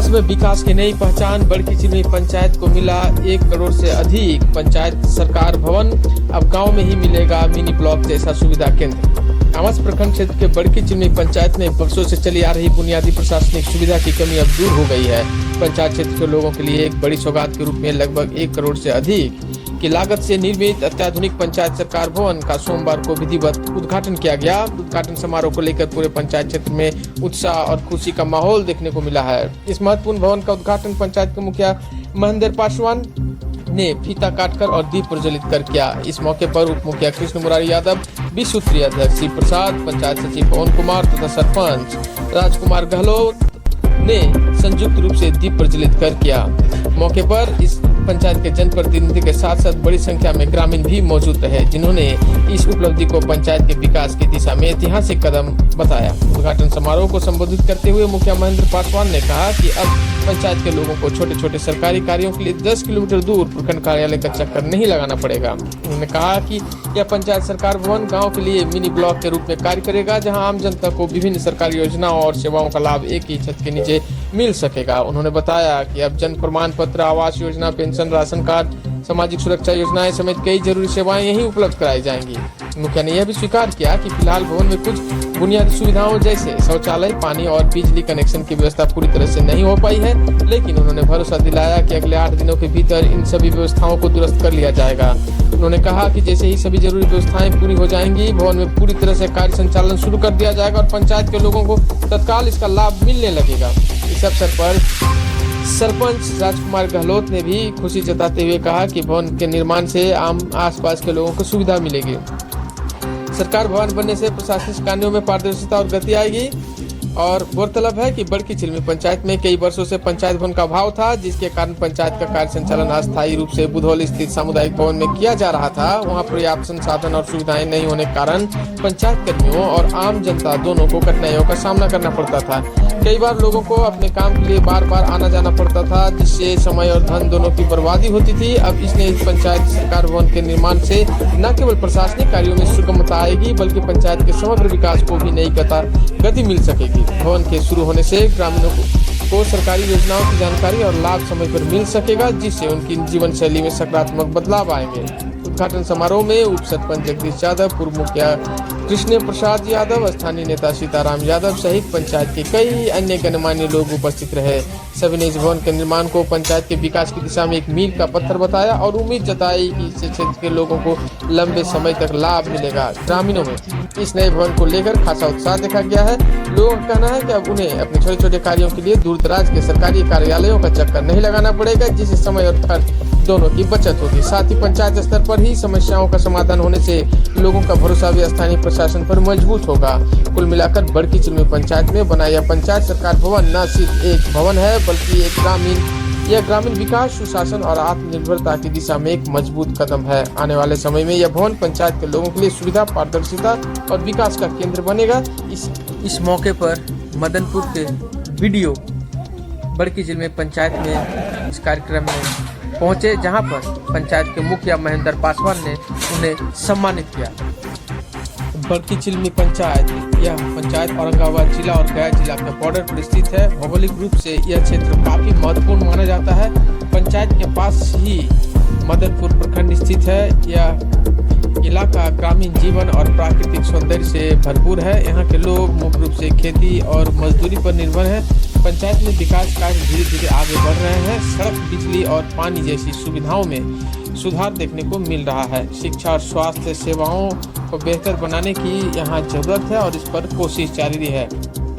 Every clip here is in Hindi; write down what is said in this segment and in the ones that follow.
आवास में विकास की नई पहचान। बड़की चिलमी पंचायत को मिला 1 करोड़ से अधिक पंचायत सरकार भवन। अब गांव में ही मिलेगा मिनी ब्लॉक जैसा सुविधा केंद्र। आवास प्रखंड क्षेत्र के बड़की चिलमी पंचायत में वर्षों से चली आ रही बुनियादी प्रशासनिक सुविधा की कमी अब दूर हो गई है। पंचायत क्षेत्र के लोगों के लिए एक बड़ी सौगात के रूप में लगभग 1 करोड़ से अधिक की लागत से निर्मित अत्याधुनिक पंचायत सरकार भवन का सोमवार को विधिवत उद्घाटन किया गया। उद्घाटन समारोह को लेकर पूरे पंचायत क्षेत्र में उत्साह और खुशी का माहौल देखने को मिला है। इस महत्वपूर्ण भवन का उद्घाटन पंचायत के मुखिया महेंद्र पासवान ने फीता काटकर और दीप प्रज्वलित कर किया। इस मौके पर उप मुखिया कृष्ण मुरारी यादव, विश्व सूत्रीय अध्यक्ष शिव प्रसाद, पंचायत सचिव पवन कुमार तथा सरपंच राजकुमार गहलोत ने संयुक्त रूप से दीप प्रज्वलित कर किया। मौके पर इस पंचायत के जनप्रतिनिधि के साथ साथ बड़ी संख्या में ग्रामीण भी मौजूद रहे, जिन्होंने इस उपलब्धि को पंचायत के विकास की दिशा में ऐतिहासिक कदम बताया। उद्घाटन समारोह को संबोधित करते हुए मुखिया महेंद्र पासवान ने कहा कि अब पंचायत के लोगों को छोटे छोटे सरकारी कार्यों के लिए 10 किलोमीटर दूर प्रखंड कार्यालय का चक्कर नहीं लगाना पड़ेगा। उन्होंने कहा कि यह पंचायत सरकार भवन गाँव के लिए मिनी ब्लॉक के रूप में कार्य करेगा, जहाँ आम जनता को विभिन्न सरकारी योजनाओं और सेवाओं का लाभ एक ही छत के नीचे मिल सकेगा। उन्होंने बताया कि अब जन प्रमाण पत्र, Awas Yojana, pension, ration card, सामाजिक सुरक्षा योजनाएं समेत कई जरूरी सेवाएं यहीं उपलब्ध कराई जाएंगी। मुखिया ने यह भी स्वीकार किया कि फिलहाल भवन में कुछ बुनियादी सुविधाओं जैसे शौचालय, पानी और बिजली कनेक्शन की व्यवस्था पूरी तरह से नहीं हो पाई है, लेकिन उन्होंने भरोसा दिलाया कि अगले 8 दिनों के भीतर इन सभी व्यवस्थाओं को दुरुस्त कर लिया जाएगा। उन्होंने कहा कि जैसे ही सभी जरूरी व्यवस्थाएं पूरी हो जाएंगी, भवन में पूरी तरह से कार्य संचालन शुरू कर दिया जाएगा और पंचायत के लोगों को तत्काल इसका लाभ मिलने लगेगा। इस अवसर पर सरपंच राजकुमार गहलोत ने भी खुशी जताते हुए कहा कि भवन के निर्माण से आम आसपास के लोगों को सुविधा मिलेगी। सरकार भवन बनने से प्रशासनिक कार्यों में पारदर्शिता और गति आएगी। और गौरतलब है कि बड़की चिलमी पंचायत में कई वर्षों से पंचायत भवन का अभाव था, जिसके कारण पंचायत का कार्य संचालन अस्थायी रूप से बुधौल स्थित सामुदायिक भवन में किया जा रहा था। वहां पर्याप्त संसाधन और सुविधाएं नहीं होने के कारण पंचायत कर्मियों और आम जनता दोनों को कठिनाइयों का सामना करना पड़ता था। कई बार लोगों को अपने काम के लिए बार बार आना जाना पड़ता था, जिससे समय और धन दोनों की बर्बादी होती थी। अब इसने इस पंचायत सरकार भवन के निर्माण से न केवल प्रशासनिक कार्यों में सुगमता आएगी, बल्कि पंचायत के समग्र विकास को भी नई गति मिल सकेगी। भवन के शुरू होने से ग्रामीणों को सरकारी योजनाओं की जानकारी और लाभ समय पर मिल सकेगा, जिससे उनकी जीवन शैली में सकारात्मक बदलाव आएंगे। उद्घाटन समारोह में उप सरपंच जगदीश यादव, पूर्व मुखिया कृष्ण प्रसाद यादव, स्थानीय नेता सीताराम यादव सहित पंचायत के कई अन्य गणमान्य लोग उपस्थित रहे। सभी ने इस भवन के निर्माण को पंचायत के विकास की दिशा में एक मील का पत्थर बताया और उम्मीद जताई कि इससे क्षेत्र के लोगों को लंबे समय तक लाभ मिलेगा। ग्रामीणों में इस नए भवन को लेकर खासा उत्साह देखा गया है। लोगों का कहना है कि अब उन्हें अपने छोटे छोटे कार्यों के लिए दूर दराज के सरकारी कार्यालयों का चक्कर नहीं लगाना पड़ेगा, जिससे समय और खर्च दोनों की बचत होगी। साथ ही पंचायत स्तर पर ही समस्याओं का समाधान होने से लोगों का भरोसा भी स्थानीय प्रशासन पर मजबूत होगा। कुल मिलाकर बड़की चिलमी पंचायत में बना यह पंचायत सरकार भवन न सिर्फ एक भवन है, बल्कि यह ग्रामीण विकास, सुशासन और आत्मनिर्भरता की दिशा में एक मजबूत कदम है। आने वाले समय में यह भवन पंचायत के लोगों के लिए सुविधा, पारदर्शिता और विकास का केंद्र बनेगा। इस मौके पर मदनपुर के वीडियो बड़की चिलमी पंचायत में इस कार्यक्रम में पहुंचे, जहां पर पंचायत के मुखिया महेंद्र पासवान ने उन्हें सम्मानित किया। बड़की चिलमी पंचायत, यह पंचायत औरंगाबाद जिला और गया जिला के बॉर्डर पर स्थित है। भौगोलिक रूप से यह क्षेत्र काफी महत्वपूर्ण माना जाता है। पंचायत के पास ही मदनपुर प्रखंड स्थित है। यह इलाका ग्रामीण जीवन और प्राकृतिक सौंदर्य से भरपूर है। यहाँ के लोग मुख्य रूप से खेती और मजदूरी पर निर्भर है। पंचायत में विकास कार्य धीरे धीरे आगे बढ़ रहे हैं। सड़क, बिजली और पानी जैसी सुविधाओं में सुधार देखने को मिल रहा है। शिक्षा और स्वास्थ्य सेवाओं को बेहतर बनाने की यहाँ जरूरत है और इस पर कोशिश जारी है।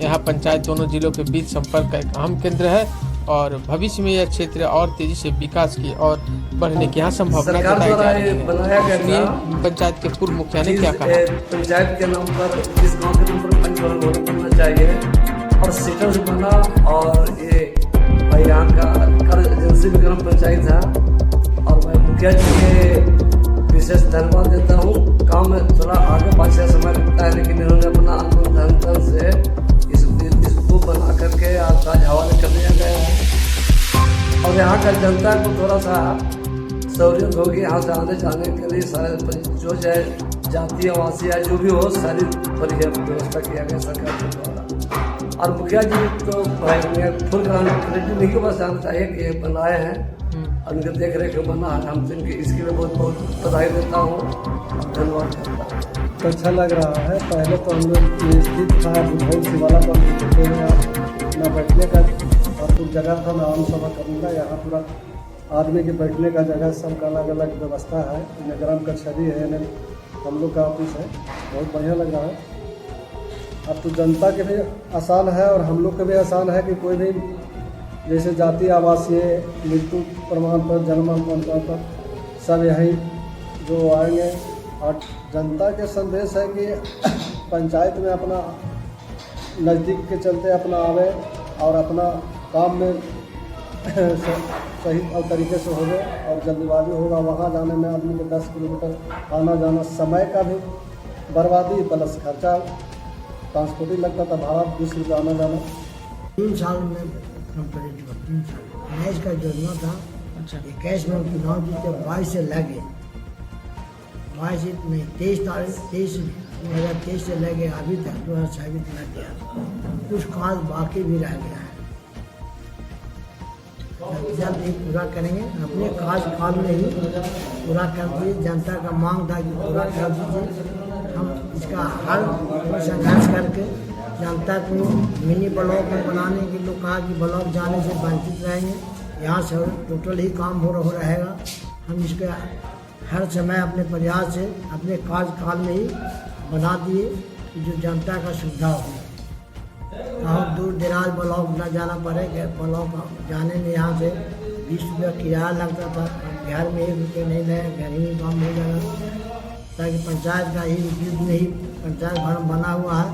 यहाँ पंचायत दोनों जिलों के बीच संपर्क का एक अहम केंद्र है और भविष्य में यह क्षेत्र और तेजी से विकास की और बढ़ने की यहाँ संभावना बताई जा रही है। पंचायत के पूर्व मुखिया ने क्या कहा? पंचायत के नाम पर, इस गांव के नाम पर पंचायत बनना चाहिए और सीटर्स बना। और ये भाई यहाँ का एजेंसी भी ग्राम पंचायत था और मैं मुखिया जी के विशेष धन्यवाद देता हूँ। काम में थोड़ा आगे पाछे समय लगता है, लेकिन इन्होंने अपना धन से इसको बना करके आज हवाले कर दिया गया है और यहाँ का जनता को थोड़ा सा सहूलियत होगी यहाँ से आने जाने के लिए। सारे जो चाहे जातीय, आवासीय जो भी हो, सारी व्यवस्था किया गया सरकार के द्वारा। और मुखिया जी तो फुल क्रेडिट नहीं के पास जाना चाहिए कि ये बनाए हैं और इनके देख रेख में बना है। हम तो इनके इसके लिए बहुत बहुत बधाई देता हूँ, धन्यवाद करता हूँ। तो अच्छा लग रहा है। पहले तो हम लोग ये स्थित था बुधौल शिवाला पर बैठे हुए ना बैठने का और कुछ जगह था ना आम सभा करने का। यहाँ पूरा आदमी के बैठने का जगह सबका अलग अलग व्यवस्था है। नगरम कचहरी है, हम लोग का ऑफिस है, बहुत बढ़िया लग रहा है। अब तो जनता के भी आसान है और हम लोग के भी आसान है कि कोई भी जैसे जाति आवासीय मृत्यु प्रमाण पत्र जन्म प्रमाण पत्र सब यहीं जो आएंगे। और जनता के संदेश है कि पंचायत में अपना नज़दीक के चलते अपना आवे और अपना काम में सही और तरीके से होवे और जल्दीबाजी होगा वहाँ जाने में आदमी के 10 किलोमीटर आना जाना समय का भी बर्बादी प्लस खर्चा ट्रांसपोर्टिंग लगता था, भाड़ा 20 रुपये आना जाना। 3 साल में कंप्लीट हुआ। 3 साल 19 का योजना था। अच्छा 21 में चुनाव जीते 22 से लगे 22 नहीं 23 2023 से लगे अभी तक 2026 लग गया। कुछ काज बाकी भी रह गया है, जल्द ही पूरा करेंगे। अपने काल में ही पूरा कर दिए। जनता का मांग था कि पूरा कर दीजिए। हम इसका हर संघर्ष करके जनता को मिनी ब्लॉक में बनाने के लिए कहा कि ब्लॉक जाने से वंचित रहेंगे। यहाँ से टोटल ही काम हो रहेगा। हम इसका हर समय अपने प्रयास से अपने कार्यकाल में ही बना दिए कि जो जनता का सुविधा हो। बहुत दूर दराज ब्लॉक न जाना पड़े। ब्लॉक जाने में यहाँ से 20 रुपया किराया लगता था, घर में 1 रुपये नहीं लगे, घर ही काम हो जाएगा। ताकि पंचायत का ही उपयोग में ही पंचायत भवन बना हुआ है।